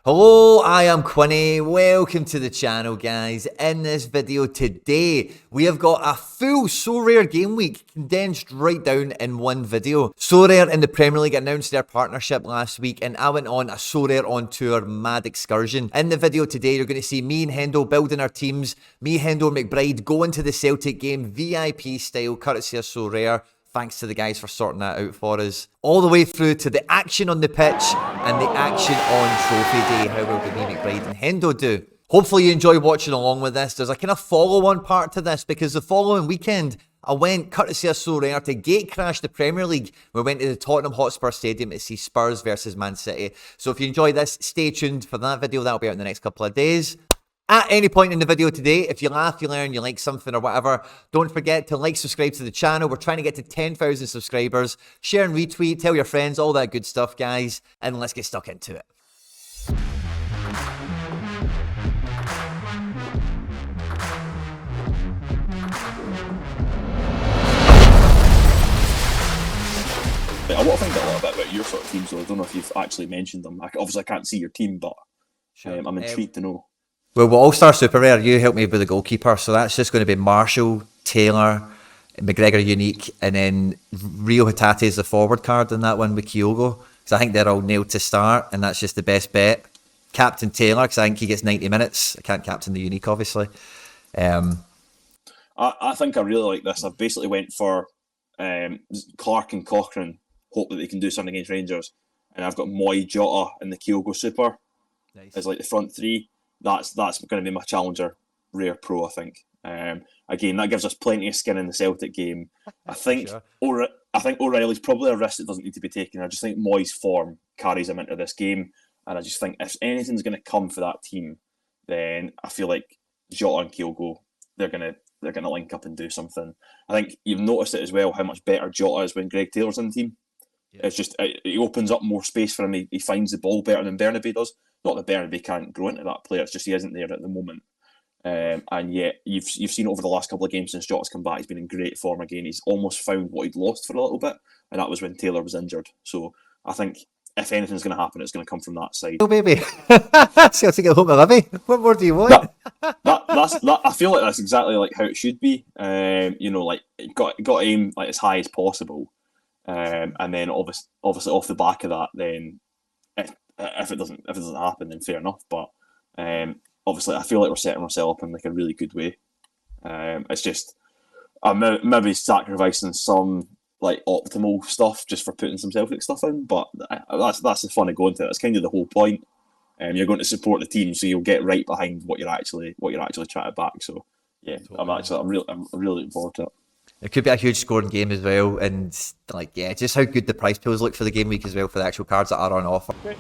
Hello, I am Quinny. Welcome to the channel, guys. In this video today, we have got a full Sorare game week condensed right down in one video. Sorare in the Premier League announced their partnership last week, and I went on a Sorare on tour mad excursion. In the video today, you're going to see me and Hendo building our teams, me, Hendo, and McBride going to the Celtic game VIP style, courtesy of Sorare. Thanks to the guys for sorting that out for us. All the way through to the action on the pitch and the action on trophy day. How will me, McBride and Hendo do? Hopefully you enjoy watching along with this. There's a kind of follow-on part to this because the following weekend I went, courtesy of Sorare, to gatecrash the Premier League. We went to the Tottenham Hotspur Stadium to see Spurs versus Man City. So if you enjoy this, stay tuned for that video. That'll be out in the next couple of days. At any point in the video today, if you laugh, you learn, you like something or whatever, don't forget to like, subscribe to the channel. We're trying to get to 10,000 subscribers. Share and retweet, tell your friends, all that good stuff, guys. And let's get stuck into it. I want to find out a little bit about your sort of team, so I don't know if you've actually mentioned them. Obviously, I can't see your team, but sure. I'm intrigued to know. Well, with All-Star Super Rare, you helped me with the goalkeeper, so that's just going to be Marshall, Taylor, McGregor Unique, and then Rio Hatate is the forward card in that one with Kyogo, because I think they're all nailed to start, and that's just the best bet. Captain Taylor, because I think he gets 90 minutes. I can't captain the Unique, obviously. I think I really like this. I've basically went for Clark and Cochrane, hope that they can do something against Rangers, and I've got Moy, Jota, and the Kyogo Super as like the front three. That's going to be my challenger, Rare Pro, I think. Again, that gives us plenty of skin in the Celtic game. I think sure. I think O'Reilly's probably a risk that doesn't need to be taken. I just think Moy's form carries him into this game, and I just think if anything's going to come for that team, then I feel like Jota and Kyogo, they're going to link up and do something. I think you've noticed it as well how much better Jota is when Greg Taylor's in the team. Yeah. It's just it opens up more space for him. He finds the ball better than Bernabei does. Not that Bernabei can't grow into that player, it's just he isn't there at the moment. And yet, you've seen over the last couple of games since Jota's come back, he's been in great form again. He's almost found what he'd lost for a little bit, and that was when Taylor was injured. So I think if anything's going to happen, it's going to come from that side. Oh, baby. Celtic at home to Livy. What more do you want? I feel like that's exactly like how it should be. You know, like got to aim like as high as possible. And then obviously off the back of that, then if it doesn't happen, then fair enough. But obviously, I feel like we're setting ourselves up in like a really good way. It's just I'm maybe sacrificing some like optimal stuff just for putting some Celtic stuff in, but that's the fun of going to it. That's kind of the whole point. You're going to support the team, so you'll get right behind what you're actually trying to back. So yeah, totally. I'm really looking forward to it. It could be a huge scoring game as well, and like just how good the price pools look for the game week as well for the actual cards that are on offer. Great.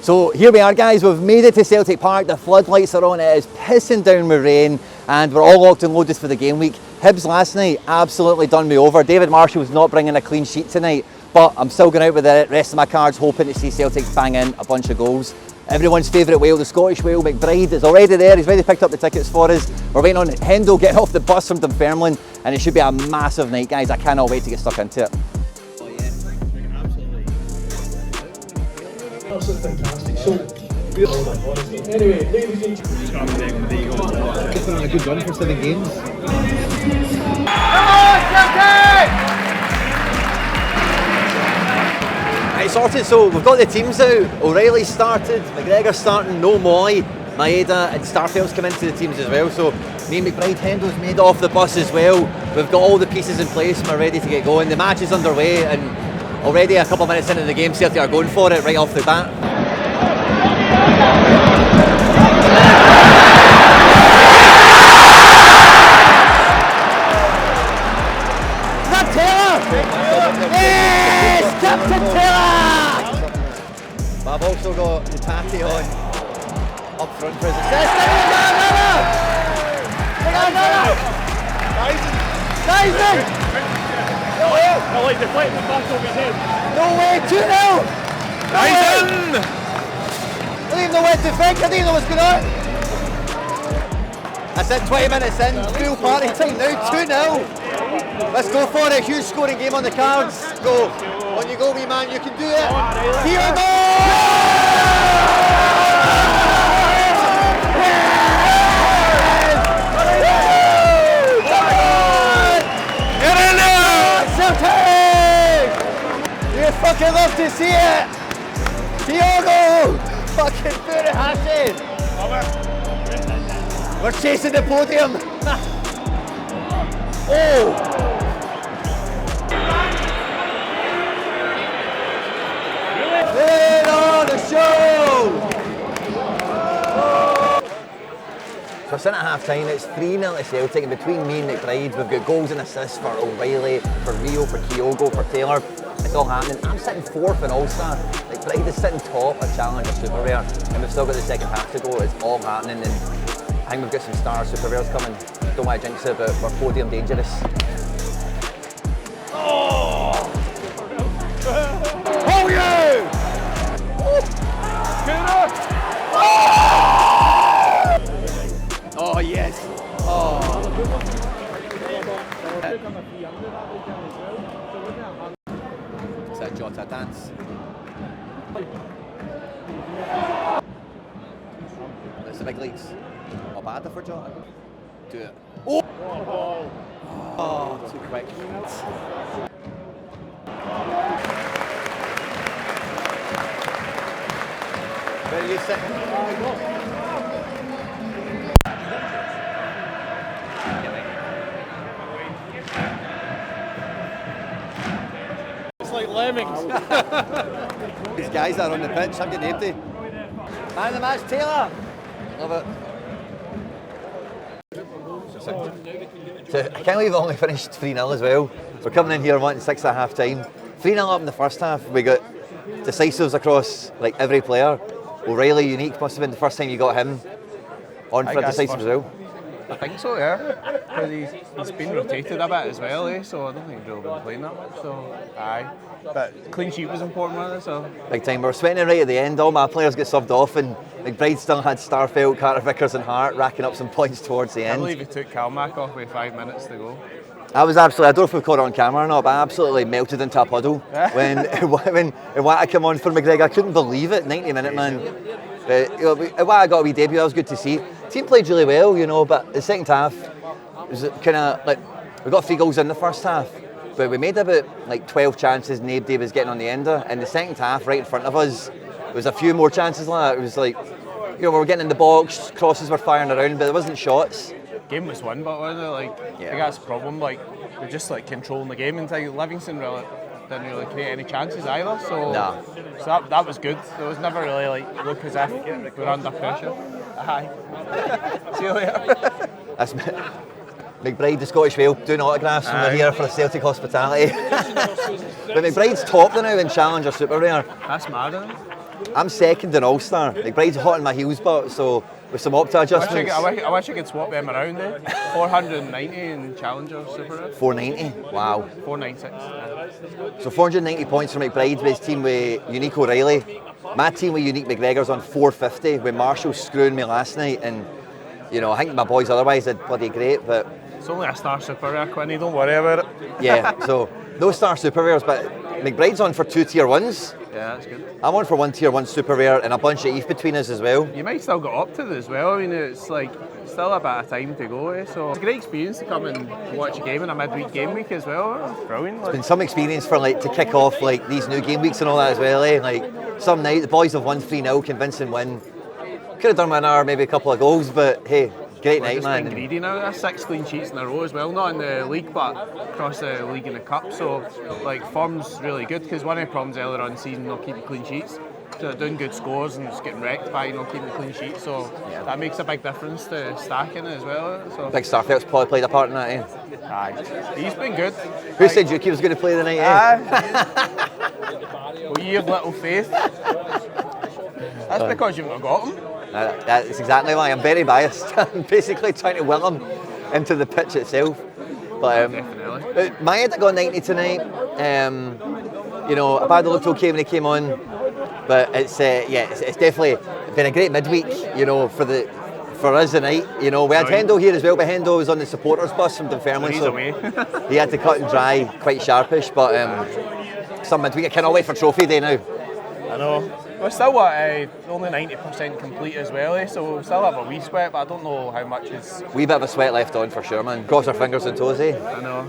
So here we are, guys, we've made it to Celtic Park, the floodlights are on, it is pissing down with rain, and we're all locked and loaded for the game week. Hibs last night absolutely done me over. David Marshall's not bringing a clean sheet tonight, but I'm still going out with the rest of my cards hoping to see Celtic bang in a bunch of goals. Everyone's favourite whale, the Scottish whale, McBride, is already there. He's already picked up the tickets for us. We're waiting on Hendo getting off the bus from Dunfermline, and it should be a massive night, guys. I cannot wait to get stuck into it. Absolutely fantastic. So, anyway, ladies and gentlemen, It's been on a good run for 7 games. Come on, Celtic! Right, sorted. So we've got the teams out. O'Reilly started, McGregor starting, no Moy, Maeda and Starfeld's come into the teams as well. So me and McBride, Hendo's made off the bus as well. We've got all the pieces in place and we're ready to get going. The match is underway, and already a couple of minutes into the game, Celtic are going for it right off the bat. Is that Taylor? Yes! Captain Taylor! But I've also got the Tatty on up front for his assist. Daizen! I like the fight the back over his head. No way, 2-0! Daizen! I didn't even know what to think, I didn't know what's going on. That's it, 20 minutes in, full party time now, 2-0. Let's go for it, huge scoring game on the cards. Go, on you go, wee man, you can do it. Here we go! see it! Kyogo! Fucking Furuhashi! We're chasing the podium! Oh! In on the show! So it's in at half time, it's 3-0 to Celtic, and between me and McBride, we've got goals and assists for O'Reilly, for Rio, for Kyogo, for Taylor. It's all happening. I'm sitting 4th in All-Star. McBride is sitting top of Challenger Super Rare, and we've still got the second half to go. It's all happening, and I think we've got some star Super Rares coming. Don't want to jinx it, but we're podium dangerous. Oh! Oh yeah! Oh yes! Oh! Is that Jota dance? That's the big leaks. Not bad for Jota. Do it. Oh! Oh, too quick. Where are you sitting? It's like lemmings. These guys that are on the pitch, I'm getting empty. Man of the match, Taylor. Love it. So I can't believe we only finished 3-0 as well. We're coming in here wanting 6 at half time. 3-0 up in the first half. We got decisives across like every player. O'Reilly, unique, must have been the first time you got him on for decisive as well. I think so, yeah. Because he's been rotated a bit as well, so I don't think he's really been playing that much. So, aye. But clean sheet was important, wasn't it? So. Big time. We were sweating right at the end. All my players get subbed off, and McBride still had Starfelt, Carter Vickers, and Hart racking up some points towards the end. I believe he took Calmack off with 5 minutes to go. I was absolutely, I don't know if we've caught it on camera or not, but I absolutely melted into a puddle when Iwata came on for McGregor. I couldn't believe it, 90-minute man. But you know, Iwata got a wee debut, that was good to see. Team played really well, you know, but the second half was kind of like, we got 3 goals in the first half, but we made about like 12 chances, nobody was getting on the ender. And the second half, right in front of us, there was a few more chances like that. It was like, you know, we were getting in the box, crosses were firing around, but there wasn't shots. Game was won, but wasn't it? Like, I think that's the problem. Like, we're just like controlling the game until Livingstone really didn't really create any chances either. So, so that was good. It was never really like look as if we're under pressure. Aye. See you later. That's McBride, the Scottish Whale, doing autographs when we're here for the Celtic hospitality. But McBride's top now in Challenger Super Rare. That's mad, isn't it? I'm second in All-Star. McBride's hot on my heels, but so with some Opta adjustments. I wish I could swap them around there. 490 in Challenger Super Rare. 490? Wow. 496. Yeah. So 490 points for McBride with his team with Unique O'Reilly. My team with Unique McGregor's on 450 with Marshall screwing me last night, and you know, I think my boys otherwise did bloody great, but it's only a Star Super Rare, Quinny, don't worry about it. Yeah, so no Star Super Rares, but McBride's on for 2 tier 1s. Yeah, that's good. I'm on for 1 tier 1 Super Rare and a bunch of ETH between us as well. You might still get up to it as well. I mean, it's like still a bit of time to go, so it's a great experience to come and watch a game in a midweek game week as well. It's brilliant. It's been some experience for like to kick off like these new game weeks and all that as well. Like some night the boys have won 3-0, convincing win. Could have done with an hour, maybe a couple of goals, but hey. Great night, man. Been greedy now. That's 6 clean sheets in a row as well, not in the league, but across the league and the cup. So, like, form's really good because one of the problems earlier on the season, not keeping clean sheets. So they're doing good scores and just getting wrecked by not keeping the clean sheets. So that makes a big difference to stacking it as well. So Big Starfelt's probably played a part in that, eh? Aye, he's been good. Who said Yuki was going to play the night, eh? Well, you have little faith. That's because you've not got him. That's exactly why. I'm very biased. I'm basically trying to will him into the pitch itself. But Maeda got 90 tonight. You know, Abada looked okay when he came on, but it's definitely been a great midweek. You know, for us tonight. You know, we had Hendo here as well, but Hendo was on the supporters bus from Dunfermline, so he had to cut and dry quite sharpish. But some midweek, I cannot wait for trophy day now. I know. We're still only 90% complete as well, so we'll still have a wee sweat, but I don't know how much is... Wee bit of a sweat left on for sure, man. Cross our fingers and toes, eh? I know.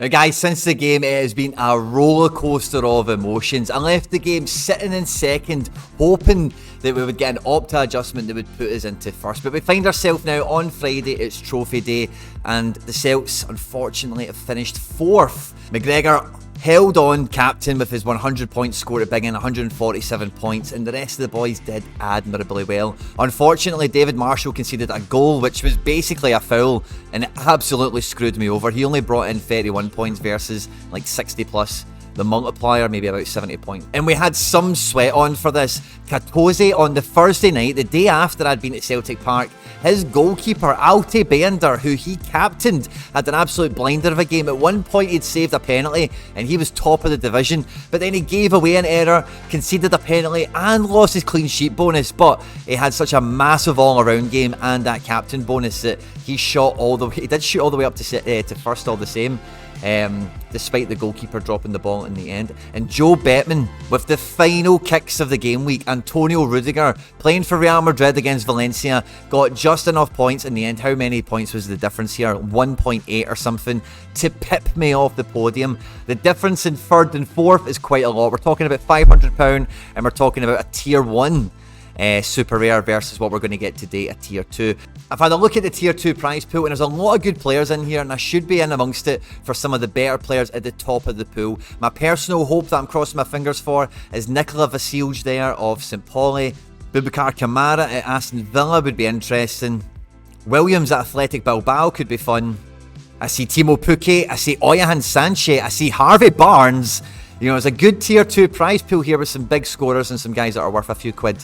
Now guys, since the game, it has been a roller coaster of emotions. I left the game sitting in second, hoping that we would get an Opta adjustment that would put us into first. But we find ourselves now on Friday, it's trophy day, and the Celts unfortunately have finished fourth. McGregor held on captain with his 100 point score at Big End, 147 points, and the rest of the boys did admirably well. Unfortunately, David Marshall conceded a goal, which was basically a foul, and it absolutely screwed me over. He only brought in 31 points versus like 60 plus. The multiplier, maybe about 70 points. And we had some sweat on for this. Katoze on the Thursday night, the day after I'd been at Celtic Park, his goalkeeper, Alte Bender, who he captained, had an absolute blinder of a game. At one point, he'd saved a penalty, and he was top of the division. But then he gave away an error, conceded a penalty, and lost his clean sheet bonus. But he had such a massive all-around game and that captain bonus that he shot all the way. He did shoot all the way up to first all the same. Despite the goalkeeper dropping the ball in the end. And Joe Bettman with the final kicks of the game week. Antonio Rudiger playing for Real Madrid against Valencia got just enough points in the end. How many points was the difference here? 1.8 or something to pip me off the podium. The difference in third and fourth is quite a lot. We're talking about £500 and we're talking about a tier 1 super rare versus what we're going to get today, a tier 2. I've had a look at the tier 2 prize pool and there's a lot of good players in here, and I should be in amongst it for some of the better players at the top of the pool. My personal hope that I'm crossing my fingers for is Nikola Vasilj there of St. Pauli. Boubacar Kamara at Aston Villa would be interesting. Williams at Athletic Bilbao could be fun. I see Timo Pukki, I see Oyahan Sanche, I see Harvey Barnes. You know, it's a good tier 2 prize pool here with some big scorers and some guys that are worth a few quid.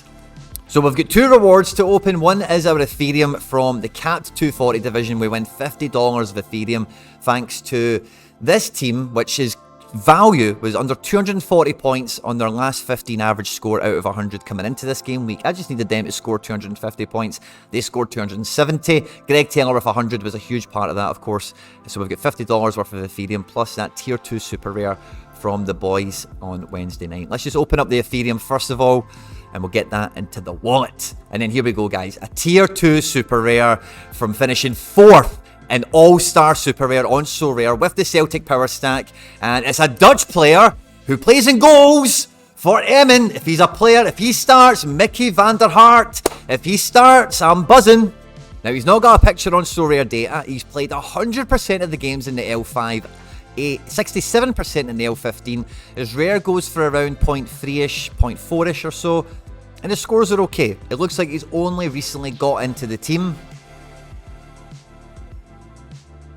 So we've got two rewards to open. One is our Ethereum from the Capped 240 division. We win $50 of Ethereum thanks to this team, which is value was under 240 points on their last 15 average score out of 100 coming into this game week. I just needed them to score 250 points. They scored 270. Greg Taylor with 100 was a huge part of that, of course. So we've got $50 worth of Ethereum plus that tier 2 super rare from the boys on Wednesday night. Let's just open up the Ethereum first of all, and we'll get that into the wallet. And then here we go, guys. A tier 2 super rare from finishing fourth in all-star super rare on So Rare with the Celtic power stack. And it's a Dutch player who plays in goals for Emmen. If he's a player, if he starts, Mickey van der Hart. If he starts, I'm buzzing. Now, he's not got a picture on So Rare data. He's played 100% of the games in the L5. 67% in the L15. His rare goes for around 0.3ish, 0.4ish or so, and his scores are okay. It looks like he's only recently got into the team.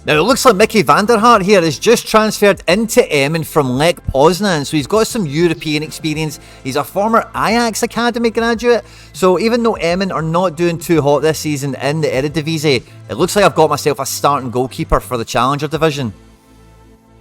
Now, it looks like Mickey van der Hart here is just transferred into Emmen from Lech Poznan, so he's got some European experience. He's a former Ajax Academy graduate, so even though Emmen are not doing too hot this season in the Eredivisie, it looks like I've got myself a starting goalkeeper for the Challenger division.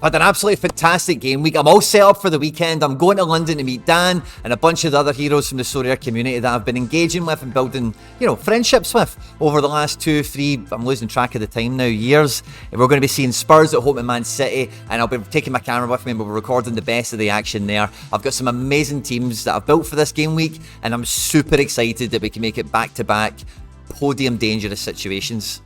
Had an absolutely fantastic game week. I'm all set up for the weekend. I'm going to London to meet Dan and a bunch of the other heroes from the So Rare community that I've been engaging with and building, you know, friendships with over the last 2, 3, I'm losing track of the time now, years. And we're going to be seeing Spurs at home at Man City, and I'll be taking my camera with me and we'll be recording the best of the action there. I've got some amazing teams that I've built for this game week, and I'm super excited that we can make it back-to-back podium dangerous situations.